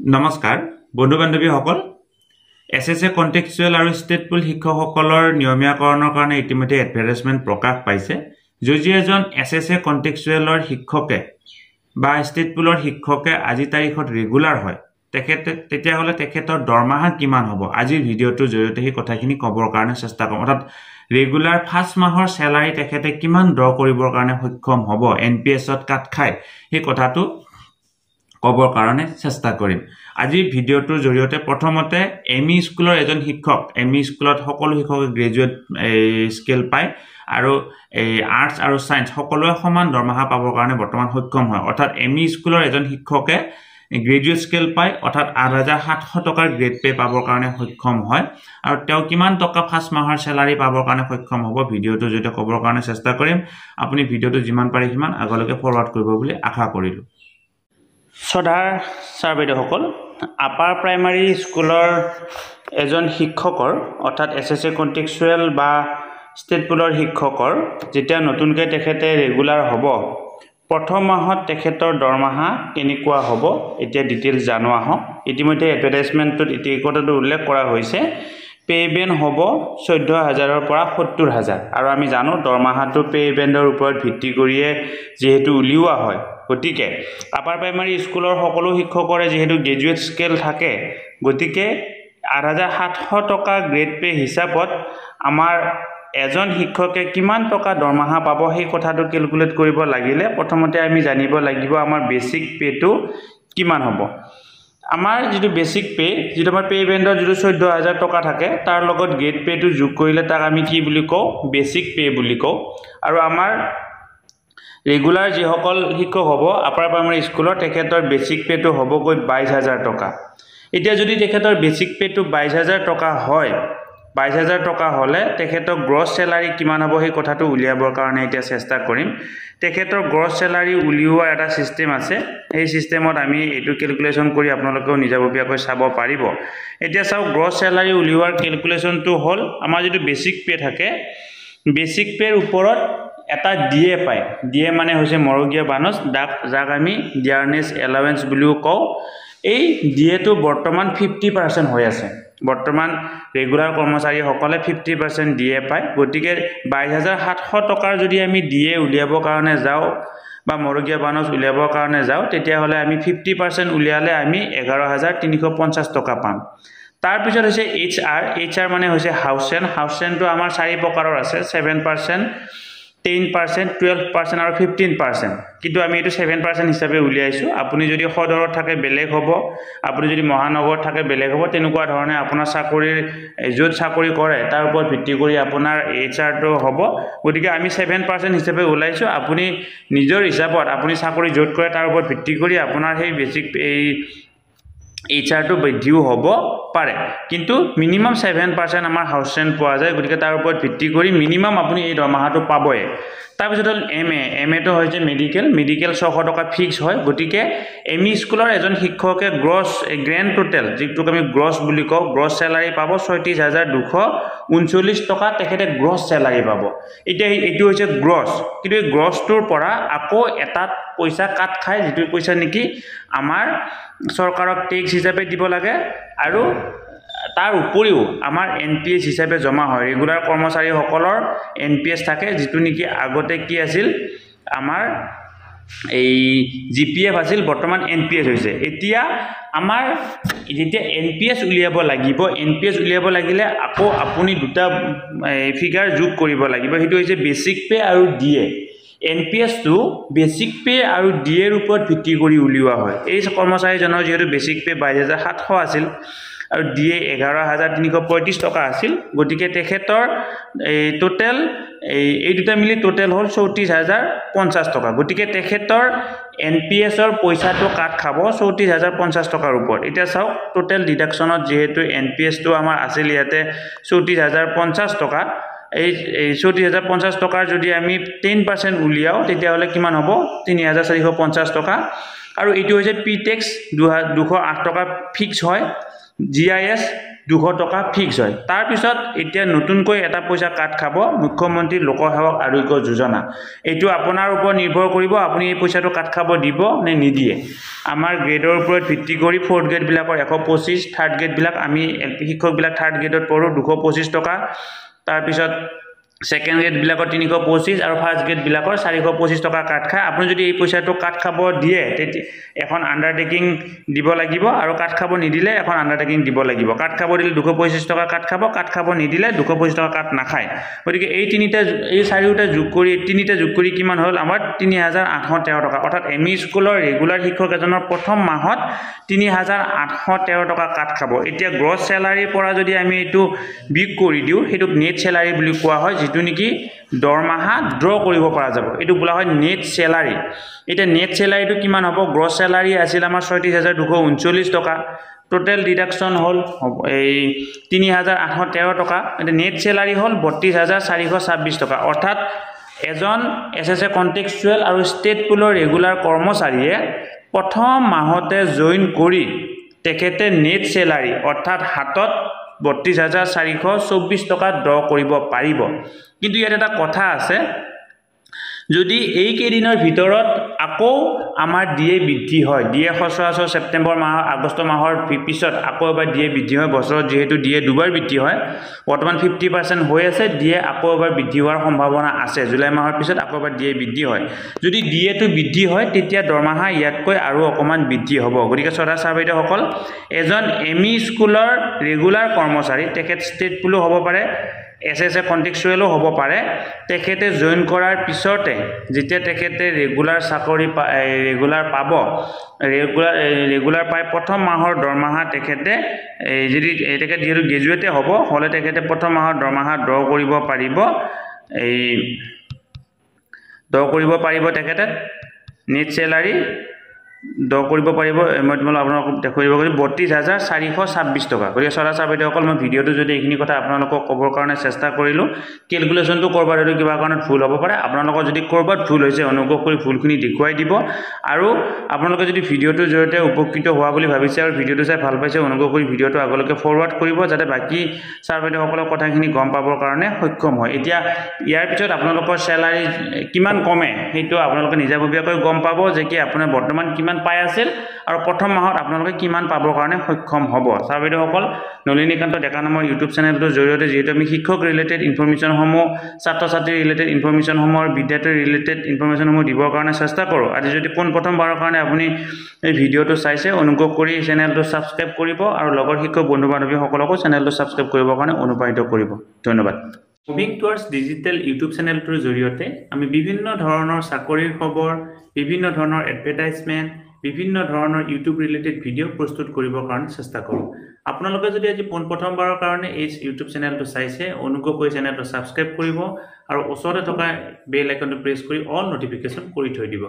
নমস্কাৰ বন্ধু বান্ধৱীসকল এছএছএ কন্টেক্সচুৱেল আৰু ষ্টেট পুল শিক্ষকসকলৰ নিয়মীয়াকৰণৰ কাৰণে ইতিমধ্যে এডভাৰটাইজমেন্ট প্ৰকাশ পাইছে যদি এজন এছএছএ কন্টেক্সচুৱেলৰ শিক্ষকে বা ষ্টেট পুলৰ শিক্ষকে আজি তাৰিখত ৰেগুলাৰ হয় তেতিয়া হলে তেখেতৰ দৰমহা কিমান হ'ব আজিৰ ভিডিঅটোৰ জৰিয়তে এই কথাখিনি কবৰ কাৰণে চেষ্টা কৰিম অৰ্থাৎ ৰেগুলাৰ ফাৰ্ষ্ট মাহৰ স্যালাৰি তেখেতে কিমান ড্ৰ কৰিবৰ কাৰণে সক্ষম হ'ব এনপিএছত কাট খাই এই কথাটো কবৰ কাৰণে চেষ্টা কৰিম আজি ভিডিঅটোৰ জৰিয়তে প্ৰথমতে এমই স্কুলৰ এজন শিক্ষক এমই স্কুলত সকলো শিক্ষকে গ্ৰেজুৱেট স্কেল পায় আৰু আৰ্টছ আৰু সায়েন্স সকলোৱে সমান দৰমহা পাবৰ কাৰণে বৰ্তমান সক্ষম হয় অৰ্থাৎ এমই স্কুলৰ এজন শিক্ষকে গ্ৰেজুৱেট স্কেল পায় অৰ্থাৎ 8700 টকাৰ গ্ৰেড পে পাবৰ কাৰণে সক্ষম হয় আৰু তেওঁ কিমান টকা ফাৰ্ষ্ট মাহৰ স্যালাৰি পাবৰ কাৰণে সক্ষম হ'ব ভিডিঅটো যদি কবৰ কাৰণে চেষ্টা কৰিম আপুনি ভিডিঅটো যিমান পাৰে সিমান আগলৈকে ফৰৱাৰ্ড কৰিব বুলি আশা কৰিলো সদাৰ সাৰ্ভেদসকল আপাৰ প্ৰাইমাৰী স্কুলৰ এজন শিক্ষকৰ অৰ্থাৎ এছএছএ কন্টেক্সচুৱেল বা ষ্টেট পুলৰ শিক্ষকৰ যেতিয়া নতুনকৈ তেখেতে ৰেগুলাৰ হ'ব প্ৰথম মাহত তেখেতৰ দৰমহা কেনেকুৱা হ'ব এতিয়া ডিটেইলছ জানোৱা হওক ইতিমধ্যে এডভাৰটাইজমেন্টত এই কথাটো উল্লেখ কৰা হৈছে পে বেন হ'ব 14000 ৰ পৰা 70000 আৰু আমি জানো দৰমহাটো পে বেণ্ডৰ ওপৰত ভিত্তি কৰিয়ে যেহেতু উলিওৱা হয় গতিকে আপাৰ প্ৰাইমাৰী স্কুলৰ সকলো শিক্ষকৰে যেহেতু গ্ৰেজুৱেট স্কেল থাকে গতিকে 8700 টকা গ্ৰেড পে হিচাপত আমাৰ এজন শিক্ষকে কিমান টকা দৰমহা পাব সেই কথাটো ক্যালকুলেট কৰিব লাগিলে প্ৰথমতে আমি জানিব লাগিব আমাৰ বেসিক পেটো কিমান হ'ব আমাৰ যেটো বেসিক পে যেটো আমাৰ পে বেণ্ডৰ যেটো 14000 টকা থাকে তাৰ লগত গ্ৰেড পেটো যোগ কৰিলে তাক আমি কি বুলি কও বেসিক পে বুলি কও আৰু আমাৰ ৰেগুলাৰ যি সকল শিক্ষক হ'ব আপাৰ প্ৰাইমাৰী স্কুলৰ তেখেতৰ বেসিক পেটো হ'ব গৈ 22000 টকা এতিয়া যদি তেখেতৰ বেসিক পেটো 22000 টকা হয় 22000 টকা হলে তেখেতৰ গ্ৰছ স্যালাৰি কিমান হ'ব সেই কথাটো উলিয়াবৰ কাৰণে এতিয়া চেষ্টা কৰিম তেখেতৰ গ্ৰছ স্যালাৰি উলিওৱাৰ এটা সিস্টেম আছে এই সিস্টেমত আমি এটো ক্যালকুলেশন কৰি আপোনালোকেও নিজাববীয়াকৈ চাব পাৰিব এতিয়া চাও গ্ৰছ স্যালাৰি উলিওৱাৰ ক্যালকুলেশনটো হল আমাৰ যেটো বেসিক পে থাকে বেসিক পেৰ ওপৰত এটা ডিএ পায় ডিএ মানে হৈছে মৰগিয়া বানস যাক আমি ডিয়াৰনেস এলাউন্স বুলিও কও এই ডিএ টো বৰ্তমান 50% হৈ আছে বৰ্তমান ৰেগুলাৰ কৰ্মচাৰী সকলে 50% ডিএ পায় গতিকে 22700 টকাৰ যদি আমি ডিএ উলিয়াবৰ কাৰণে যাও বা মৰগিয়া বানস উলিয়াবৰ কাৰণে যাও তেতিয়া হলে আমি 50% উলিয়ালে আমি 11350 টকা পাম তাৰ পিছত হৈছে এইচআৰ মানে হৈছে হাউস ৰেন্টটো আমাৰ 4 প্ৰকাৰৰ আছে 7% 10% 12% আৰু 15% কিন্তু আমি এটো 7% হিচাপে উলিয়াইছো আপুনি যদি সদৰত থাকে বেলেগ হ'ব আপুনি যদি মহানগৰত থাকে বেলেগ হ'ব তেনেকুৱা ধৰণে আপোনাৰ চাকৰিৰ য'ত চাকৰি কৰে তাৰ ওপৰত ভিত্তি কৰি আপোনাৰ এইচআৰ টো হ'ব গতিকে আমি 7% হিচাপে উলাইছো আপুনি নিজৰ হিচাপত আপুনি চাকৰি য'ত কৰে তাৰ ওপৰত ভিত্তি কৰি আপোনাৰ সেই বেসিক এইচআৰ টো বৃদ্ধিও হ'ব পাৰে কিন্তু মিনিমাম 7% আমাৰ হাউস ৰেন্ট পোৱা যায় গতিকে তাৰ ওপৰত ভিত্তি কৰি মিনিমাম আপুনি এই দৰমহাটো পাবই তাৰ পিছত এমএ টো হৈছে মেডিকেল 600 টকা ফিক্স হয় গতিকে এমই স্কুলৰ এজন শিক্ষকে গ্ৰছ গ্ৰেন্ড টোটাল যেটো আমি গ্ৰছ বুলি কও গ্ৰছ স্যালাৰি পাব 36239 টকা তেখেতে গ্ৰছ স্যালাৰি পাব এতিয়া এটো হৈছে গ্ৰছ কিন্তু এই গ্ৰছটোৰ পৰা আকৌ এটা পইচা কাট খায় যেটো পইচা নেকি আমাৰ চৰকাৰক টেক্স হিচাপে দিব লাগে আৰু তাৰ উপৰিও আমাৰ এনপিএস হিচাপে জমা হয় ৰেগুলাৰ কৰ্মচাৰী সকলৰ এনপিএস থাকে যেটো নেকি আগতে কি আছিল আমাৰ এই জিপিএফ আছিল বৰ্তমান এনপিএস হৈছে এতিয়া আমাৰ যেতিয়া এনপিএস উলিয়াব লাগিলে আকৌ আপুনি দুটা ফিগাৰ যোগ কৰিব লাগিব হেতু হৈছে বেসিক পে আৰু ডিএ এনপিএস টো বেসিক পে আৰু ডিএৰ ওপৰত ভিত্তি কৰি উলিওৱা হয় এই কৰ্মচাৰীজনৰ যেহেতু বেসিক পে 22700 আছিল আৰু ডিএ 11335 টকা আছিল গতিকে তেখেতৰ এই টোটাল এই দুটা মিলি টোটাল হল 34050 টকা গতিকে তেখেতৰ এনপিএস ৰ পইচাটো কাট খাব 34050 টকাৰ ওপৰত এতিয়া চাওক টোটাল ডিডাকশনত যেহেতু এনপিএস টো আমাৰ আছিল ইয়াতে 34050 টকা এই 34050 টকাৰ যদি আমি 10% উলিয়াও তেতিয়া হলে কিমান হ'ব 3450 টকা আৰু এটো হৈছে পি টেক্স 208 টকা ফিক্স হয় GIS 200 টকা ফিক্স হয় তাৰ পিছত এতিয়া নতুনকৈ এটা পইচা কাট খাব মুখ্যমন্ত্ৰী লোকসেৱক আৰোগ্য যোজনা এইটো আপোনাৰ ওপৰত নিৰ্ভৰ কৰিব আপুনি এই পইচাটো কাট খাব দিব নে নিদিয়ে আমাৰ গ্ৰেডৰ ওপৰত ভিত্তি কৰি ফৰ্থ গ্ৰেড বিলাকৰ 125 থাৰ্ড গ্ৰেড বিলাক আমি এলপি শিক্ষক বিলাক থাৰ্ড গ্ৰেডত পঢ়ো 225 টকা তাৰ পিছত সেকেন্ড গ্ৰেড বিলাকৰ 325 আৰু ফাৰ্স্ট গ্ৰেড বিলাকৰ 425 টকা কাট খায় আপুনি যদি এই পইচাটো কাট খাব দিয়ে তেতিয়া এখন আন্ডাৰটেকিং দিব লাগিব আৰু কাট খাব নিদিলে এখন আন্ডাৰটেকিং দিব লাগিব কাট খাব দিলে 225 টকা কাট খাব নিদিলে 225 টকা কাট নাখায় গতিকে এই চাৰিটা যোগ কৰি কিমান হ'ল আমাৰ 3813 টকা অৰ্থাৎ এমই স্কুলৰ ৰেগুলাৰ শিক্ষক এজনৰ প্ৰথম মাহত 3813 টকা কাট খাব এতিয়া গ্ৰছ স্যালাৰিৰ পৰা যদি আমি এটো বিগ কৰি দিও হেতুক নেট স্যালাৰি বুলি কোৱা হয় যেটো নেকি দৰমাহা ড্ৰ কৰিব পৰা যাব এটো বলা হয় নেট স্যালাৰি এটা নেট স্যালাৰিটো কিমান হ'ব গ্ৰছ স্যালাৰি আছিল আমাৰ 36239 টকা টোটাল ডিডাকশন হল এই 3813 টকা এটা নেট স্যালাৰি হল 32426 টকা অৰ্থাৎ এজন এসএসএ কনটেক্সচুৱেল আৰু ষ্টেট পুলৰ ৰেগুলাৰ কৰ্মচাৰীয়ে প্ৰথম মাহতে জয়েন কৰি তেখেতে নেট স্যালাৰি অৰ্থাৎ হাতত 32424 টকা ড্ৰ কৰিব পাৰিব কিন্তু ইয়াত এটা কথা আছে যদি এই কেদিনৰ ভিতৰত আকৌ আমাৰ ডিএ বৃদ্ধি হয় ডিএ খসৰাসৰ সেপ্টেম্বৰ মাহ আগষ্ট মাহৰ পিছত আকৌ এবাৰ ডিএ বৃদ্ধি হয় বছৰত যেহেতু ডিএ দুবাৰ বৃদ্ধি হয় বৰ্তমান 50% হৈ আছে ডিএ আকৌ এবাৰ বৃদ্ধি হোৱাৰ সম্ভাৱনা আছে জুলাই মাহৰ পিছত আকৌ এবাৰ ডিএ বৃদ্ধি হয় যদি ডিএ টো বৃদ্ধি হয় তেতিয়া দৰমাহা ইয়াতকৈ আৰু অকমান বৃদ্ধি হ'ব গতিকে শ্ৰদ্ধা ছাৰ-বাইদেউসকল এজন এমই স্কুলৰ ৰেগুলাৰ কৰ্মচাৰী তেখেত ষ্টেট পুলো হ'ব পাৰে এসএসএ কনটেক্সচুৱেলো হ'ব পাৰে তেখেতে জয়েন কৰাৰ পিছতে যেতিয়া তেখেতে ৰেগুলাৰ চাকৰি ৰেগুলাৰ পাব ৰেগুলাৰ পাই প্ৰথম মাহৰ দৰমাহা তেখেতে যদি তেখেতে যেহেতু গ্ৰেজুৱেটে হ'ব হলে তেখেতে প্ৰথম মাহৰ দৰমাহা ড্ৰ কৰিব পাৰিব তেখেতে নেট স্যালাৰি ড্ৰ কৰিব পাৰিব মই তোমাক আপোনালোকক দেখুৱাব গৈ 32426 টকা গতিকে সৰা ছাৰ-বাইদেউসকল মই ভিডিওটো যদি এইখিনি কথা আপোনালোকক ক'বৰ কাৰণে চেষ্টা কৰিলো ক্যালকুলেশনটো কৰবাৰ আৰু কিবা কাৰণত ভুল হ'ব পাৰে আপোনালোকৰ যদি কৰবাত ভুল হৈছে অনুগ্ৰহ কৰি ভুলখিনি দেখুৱাই দিব আৰু আপোনালোকে যদি ভিডিওটোৰ জৰিয়তে উপকৃত হোৱা বুলি ভাবিছে আৰু ভিডিওটো চাই ভাল পাইছে অনুগ্ৰহ কৰি ভিডিওটো আগলৈকে ফৰৱাৰ্ড কৰিব যাতে বাকি ছাৰ-বাইদেউসকলৰ কথাখিনি গম পাবৰ কাৰণে সক্ষম হয় এতিয়া ইয়াৰ পিছত আপোনালোকৰ স্যালাৰি কিমান কমে হেতু আপোনালোকে নিজাববীয়াকৈ গম পাব যে কি আপোনাৰ বৰ্তমান কিমান পাই আছিল আৰু প্ৰথম মাহত আপোনালোকে কিমান পাবৰ কাৰণে সক্ষম হ'ব ছাৰ-বাইদেউসকল নলিনীকান্ত ডেকা নামৰ ইউটিউব চেনেলটোৰ জৰিয়তে যেহেতু আমি শিক্ষক ৰিলেটেড ইনফৰমেশন সমূহ ছাত্ৰ-ছাত্ৰী ৰিলেটেড ইনফৰমেশন সমূহ আৰু বিদ্যাৰ্থী ৰিলেটেড ইনফৰমেশন সমূহ দিবৰ কাৰণে চেষ্টা কৰোঁ আজি যদি প্ৰথমবাৰৰ কাৰণে আপুনি এই ভিডিওটো চাইছে অনুগ্ৰহ কৰি চেনেলটো সাবস্ক্ৰাইব কৰিব আৰু লগৰ শিক্ষক বন্ধু-বান্ধৱীসকলকো চেনেলটো সাবস্ক্ৰাইব কৰিবৰ কাৰণে অনুপ্ৰাণিত কৰিব ধন্যবাদ মুভিং টুৱাৰ্ডছ ডিজিটেল ইউটিউব চেনেলটোৰ জৰিয়তে আমি বিভিন্ন ধৰণৰ চাকৰিৰ খবৰ বিভিন্ন ধৰণৰ এডভাৰটাইজমেন্ট বিভিন্ন ধৰণৰ ইউটিউব ৰিলেটেড ভিডিও প্ৰস্তুত কৰিবৰ কাৰণে চেষ্টা কৰোঁ আপোনালোকে যদি আজি প্ৰথমবাৰৰ কাৰণে এই ইউটিউব চেনেলটো চাইছে অনুগ্ৰহ কৰি চেনেলটো সাবস্ক্ৰাইব কৰিব আৰু ওচৰতে থকা বেল আইকনটো প্ৰেছ কৰি অল নটিফিকেশন কৰি থৈ দিব